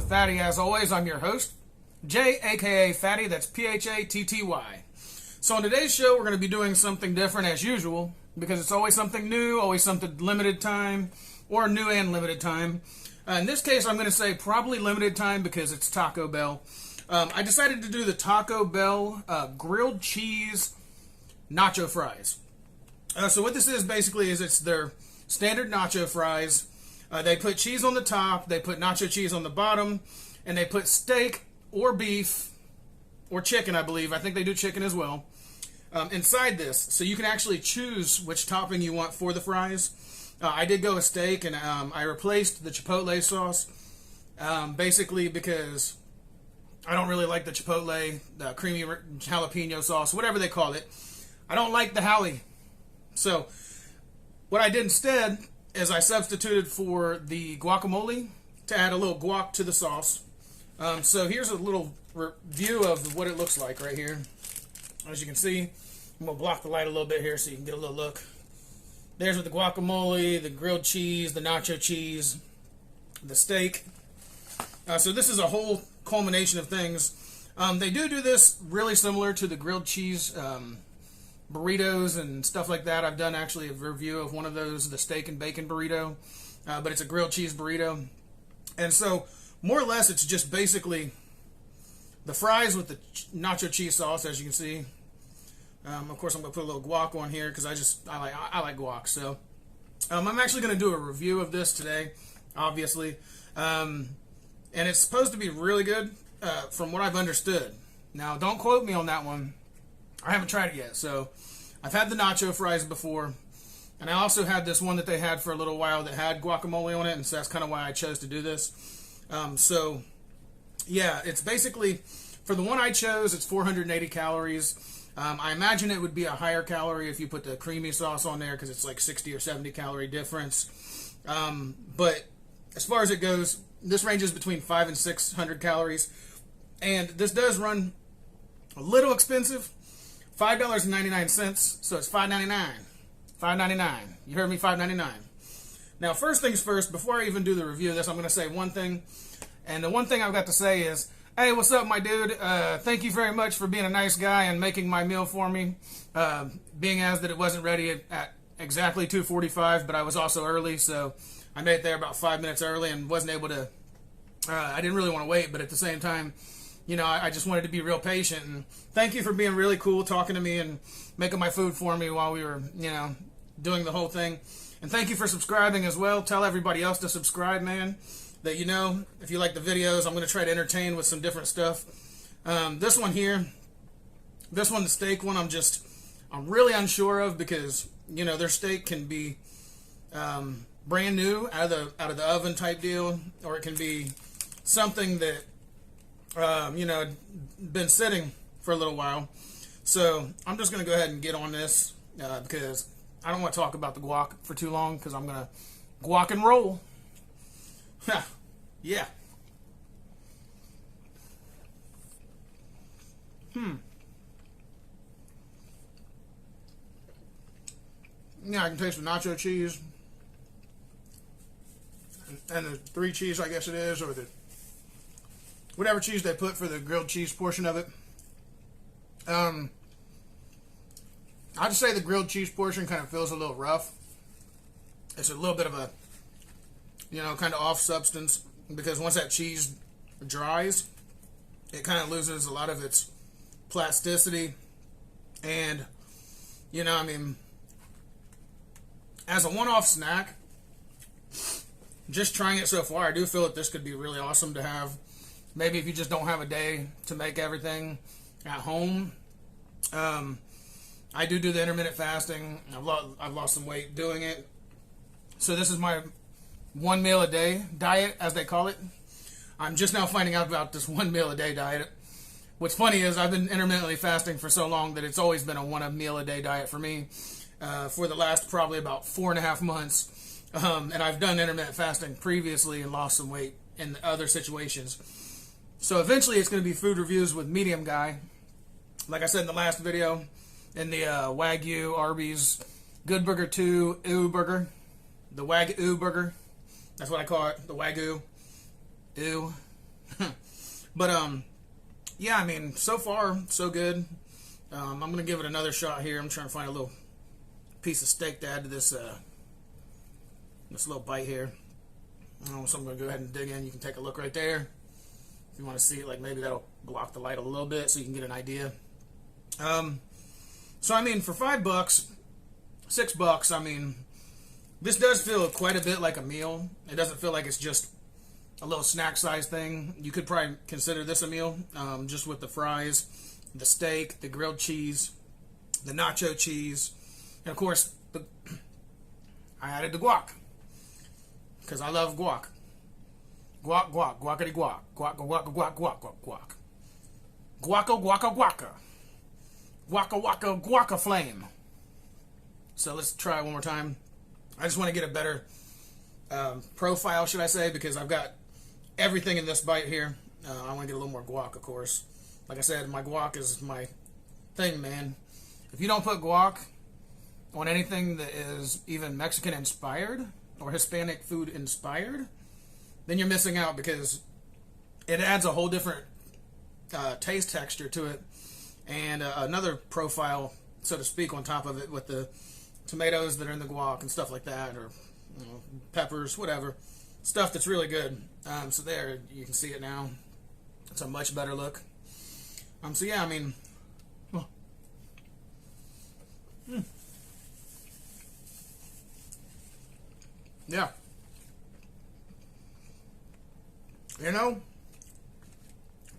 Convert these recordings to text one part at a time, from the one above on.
with Fatty. As always, I'm your host, Jay, aka Fatty. That's P-H-A-T-T-Y. So on today's show, we're going to be doing something different as usual, because it's always something new, always something limited time, or new and limited time. In this case, I'm going to say probably limited time because it's Taco Bell. I decided to do the Taco Bell grilled cheese nacho fries. So what this is basically is it's their standard nacho fries. They put cheese on the top, they put nacho cheese on the bottom, and they put steak or beef or chicken, I believe. I think they do chicken as well. Inside this, so you can actually choose which topping you want for the fries. I did go with steak, and I replaced the chipotle sauce, basically because I don't really like the chipotle, the creamy jalapeno sauce, whatever they call it. I don't like the jalapeño. So what I did instead is I substituted for the guacamole to add a little guac to the sauce. So here's a little view of what it looks like right here. As you can see, I'm going to block the light a little bit here so you can get a little look. There's with the guacamole, the grilled cheese, the nacho cheese, the steak. So this is a whole culmination of things. They do this really similar to the grilled cheese burritos and stuff like that. I've done actually a review of one of those, the steak and bacon burrito, but it's a grilled cheese burrito. And so more or less it's just basically the fries with the nacho cheese sauce, as you can see. Of course, I'm going to put a little guac on here because I like guac. So I'm actually going to do a review of this today, obviously. And it's supposed to be really good from what I've understood. Now, don't quote me on that one. I haven't tried it yet. So I've had the nacho fries before. And I also had this one that they had for a little while that had guacamole on it. And so that's kind of why I chose to do this. So, yeah, it's basically, for the one I chose, it's 480 calories. I imagine it would be a higher calorie if you put the creamy sauce on there because it's like 60 or 70 calorie difference. But as far as it goes, this ranges between 500 and 600 calories. And this does run a little expensive, $5.99. So it's $5.99. $5.99. You heard me, $5.99. Now, first things first, before I even do the review of this, I'm going to say one thing. And the one thing I've got to say is, hey, what's up, my dude? Thank you very much for being a nice guy and making my meal for me. Being as that it wasn't ready at exactly 2:45, but I was also early, so I made it there about 5 minutes early and wasn't able to, I didn't really want to wait, but at the same time, you know, I just wanted to be real patient. And thank you for being really cool, talking to me and making my food for me while we were, you know, doing the whole thing. And thank you for subscribing as well. Tell everybody else to subscribe, man. That, you know, if you like the videos, I'm going to try to entertain with some different stuff. This one here, the steak one, I'm really unsure of because, you know, their steak can be brand new out of the oven type deal, or it can be something that, you know, been sitting for a little while. So I'm just going to go ahead and get on this because I don't want to talk about the guac for too long because I'm going to guac and roll. Yeah. Yeah, I can taste the nacho cheese and the 3 cheese, I guess it is, or the whatever cheese they put for the grilled cheese portion of it. I'd say the grilled cheese portion kind of feels a little rough. It's a little bit of a, you know, kind of off substance because once that cheese dries, it kind of loses a lot of its plasticity. And, you know, I mean, as a one-off snack, just trying it so far, I do feel that this could be really awesome to have. Maybe if you just don't have a day to make everything at home. I do the intermittent fasting. I've lost some weight doing it. So this is my 1 meal a day diet, as they call it. I'm just now finding out about this 1 meal a day diet. What's funny is I've been intermittently fasting for so long that it's always been a 1 meal a day diet for me for the last probably about 4.5 months. And I've done intermittent fasting previously and lost some weight in other situations. So eventually it's going to be food reviews with Medium Guy. Like I said in the last video, in the Wagyu Arby's Good Burger 2 Ooh Burger. The Wagyu Burger. That's what I call it. The Wagyu. Ew. But yeah, I mean, so far so good. I'm gonna give it another shot here. I'm trying to find a little piece of steak to add to this this little bite here. So I'm gonna go ahead and dig in. You can take a look right there if you want to see it. Like maybe that'll block the light a little bit so you can get an idea. So I mean, for $5, $6, I mean, this does feel quite a bit like a meal. It doesn't feel like it's just a little snack size thing. You could probably consider this a meal, just with the fries, the steak, the grilled cheese, the nacho cheese, and of course, I added the guac because I love guac. Guac, guac, guacity guac, guac, guac, guac, guac, guac, guac, guaca, guaca, guaca, guaca, guaca, guaca flame. So let's try it one more time. I just want to get a better profile, should I say, because I've got everything in this bite here. I want to get a little more guac, of course. Like I said, my guac is my thing, man. If you don't put guac on anything that is even Mexican inspired or Hispanic food inspired, then you're missing out, because it adds a whole different taste texture to it, and another profile, so to speak, on top of it, with the tomatoes that are in the guac and stuff like that, or peppers, whatever, stuff that's really good. So there, you can see it now. It's a much better look. So yeah, I mean, yeah, you know,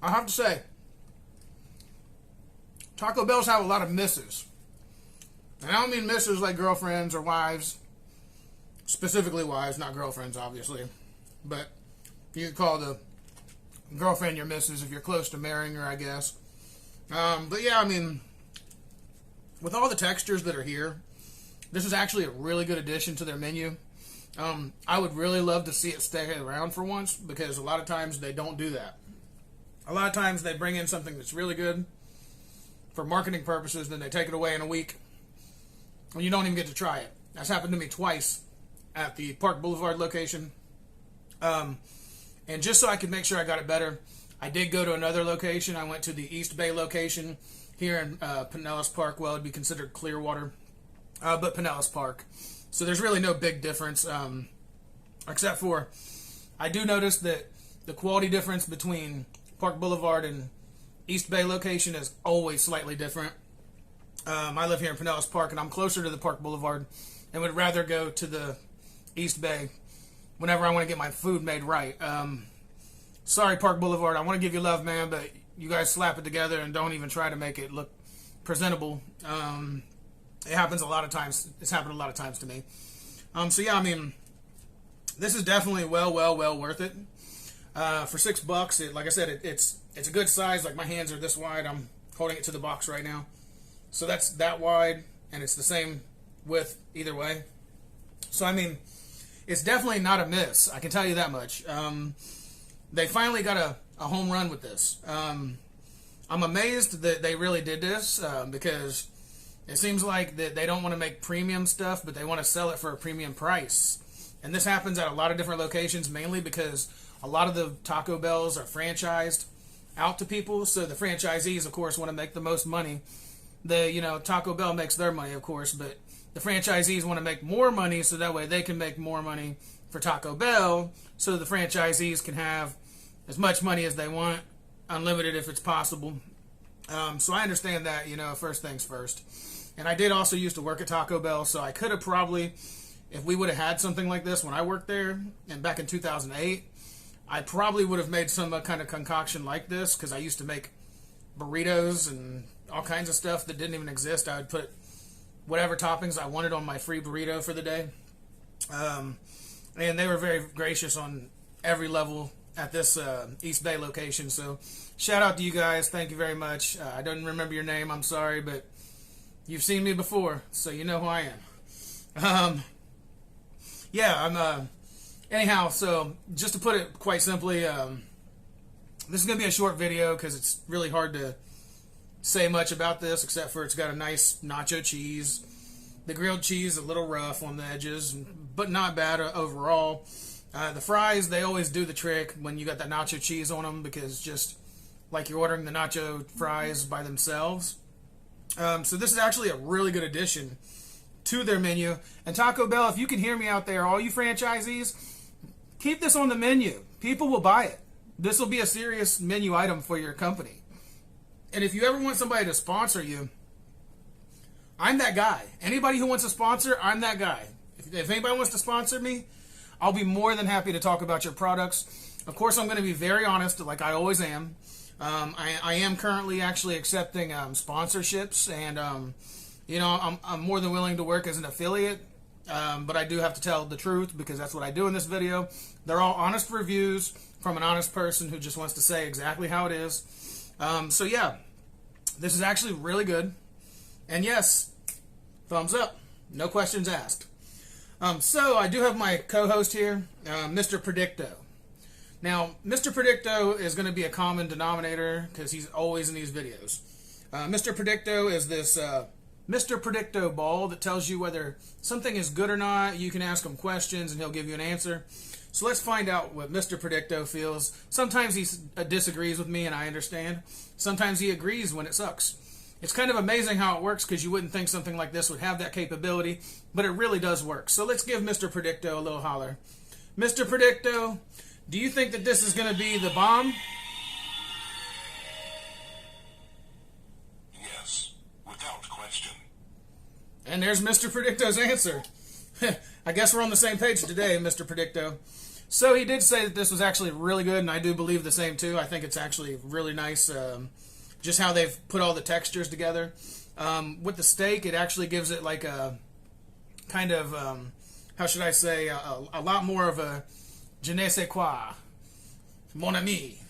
I have to say, Taco Bells have a lot of misses. And I don't mean misses like girlfriends or wives, specifically wives, not girlfriends, obviously. But you could call the girlfriend your missus if you're close to marrying her, I guess. But yeah, I mean, with all the textures that are here, this is actually a really good addition to their menu. I would really love to see it stay around for once, because a lot of times they don't do that. A lot of times they bring in something that's really good for marketing purposes, then they take it away in a week, and you don't even get to try it. That's happened to me twice at the Park Boulevard location. And just so I could make sure I got it better, I did go to another location. I went to the East Bay location here in Pinellas Park. Well, it'd be considered Clearwater, but Pinellas Park. So there's really no big difference, except for I do notice that the quality difference between Park Boulevard and East Bay location is always slightly different. I live here in Pinellas Park, and I'm closer to the Park Boulevard, and would rather go to the East Bay whenever I want to get my food made right. Sorry, Park Boulevard, I want to give you love, man, but you guys slap it together and don't even try to make it look presentable. It happens a lot of times. It's happened a lot of times to me. So yeah, I mean, this is definitely well worth it. For $6, like I said, it's a good size. Like, my hands are this wide. I'm holding it to the box right now. So that's that wide, and it's the same width either way. So, I mean, it's definitely not a miss. I can tell you that much. They finally got a home run with this. I'm amazed that they really did this, because it seems like that they don't want to make premium stuff, but they want to sell it for a premium price. And this happens at a lot of different locations, mainly because a lot of the Taco Bells are franchised out to people. So the franchisees, of course, want to make the most money. Taco Bell makes their money, of course, but the franchisees want to make more money, so that way they can make more money for Taco Bell, so the franchisees can have as much money as they want, unlimited if it's possible. So I understand that, first things first. And I did also used to work at Taco Bell, so I could have probably, if we would have had something like this when I worked there, and back in 2008, I probably would have made some kind of concoction like this, because I used to make burritos and all kinds of stuff that didn't even exist. I would put whatever toppings I wanted on my free burrito for the day. And they were very gracious on every level at this East Bay location. So shout out to you guys. Thank you very much. I don't remember your name. I'm sorry, but you've seen me before, so you know who I am. Anyhow, so just to put it quite simply, this is going to be a short video because it's really hard to say much about this, except for it's got a nice nacho cheese. The grilled cheese a little rough on the edges, but not bad overall. The fries, they always do the trick when you got that nacho cheese on them, because just like you're ordering the nacho fries by themselves. So this is actually a really good addition to their menu. And Taco Bell, if you can hear me out there, all you franchisees, keep this on the menu. People will buy it. This will be a serious menu item for your company. And if you ever want somebody to sponsor you, I'm that guy. Anybody who wants a sponsor, I'm that guy. If anybody wants to sponsor me, I'll be more than happy to talk about your products. Of course, I'm going to be very honest, like I always am. I am currently actually accepting sponsorships, and I'm more than willing to work as an affiliate. But I do have to tell the truth, because that's what I do in this video. They're all honest reviews from an honest person who just wants to say exactly how it is. So yeah, this is actually really good. And yes, thumbs up. No questions asked. So I do have my co-host here, Mr. Predicto. Now, Mr. Predicto is going to be a common denominator because he's always in these videos. Mr. Predicto is this Mr. Predicto ball that tells you whether something is good or not. You can ask him questions and he'll give you an answer. So let's find out what Mr. Predicto feels. Sometimes he disagrees with me, and I understand. Sometimes he agrees when it sucks. It's kind of amazing how it works, because you wouldn't think something like this would have that capability, but it really does work. So let's give Mr. Predicto a little holler. Mr. Predicto, do you think that this is going to be the bomb? Yes, without question. And there's Mr. Predicto's answer. I guess we're on the same page today, Mr. Predicto. So he did say that this was actually really good, and I do believe the same too. I think it's actually really nice, just how they've put all the textures together. With the steak, it actually gives it like a kind of, how should I say, a lot more of a je ne sais quoi, mon ami,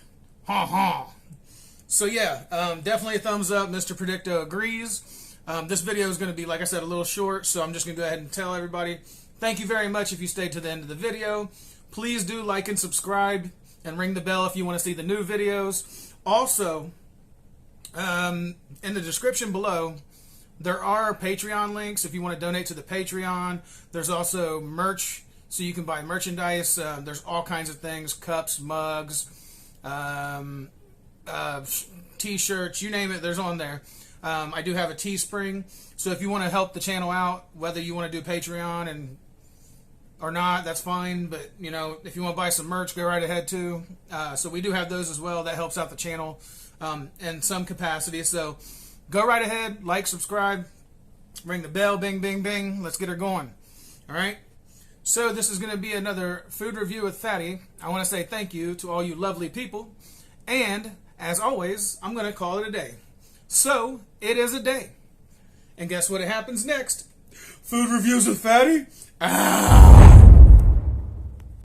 ha ha. So yeah, definitely a thumbs up. Mr. Predicto agrees. This video is going to be, like I said, a little short, so I'm just going to go ahead and tell everybody, thank you very much if you stayed to the end of the video. Please do like and subscribe and ring the bell if you want to see the new videos. Also, in the description below, there are Patreon links if you want to donate to the Patreon. There's also merch, so you can buy merchandise. There's all kinds of things, cups, mugs, t-shirts, you name it, there's on there. I do have a Teespring, so if you want to help the channel out, whether you want to do Patreon or not, that's fine. But if you want to buy some merch, go right ahead too. So we do have those as well. That helps out the channel in some capacity. So go right ahead, like, subscribe, ring the bell, bing, bing, bing. Let's get her going. All right. So this is going to be another food review with Fatty. I want to say thank you to all you lovely people, and as always, I'm going to call it a day. So it is a day, and guess what happens next? Food reviews with Fatty. Ah!